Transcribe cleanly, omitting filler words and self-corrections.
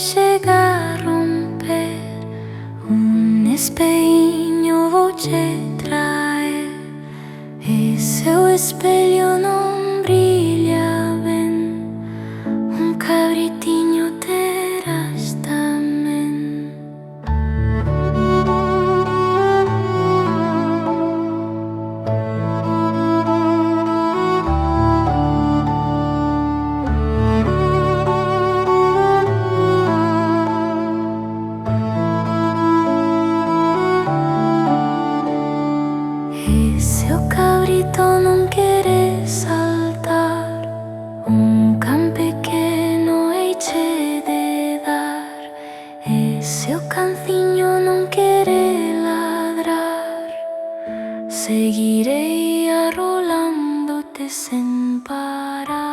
chega a romper, un espelho vou te traer. E seu espelho não brilha bem, um cabritinho terás também. E seu cabrito não quer saltar, um cão pequeno hei te de dar. E seu cancinho não quer ladrar, seguirei arrolándote sem parar.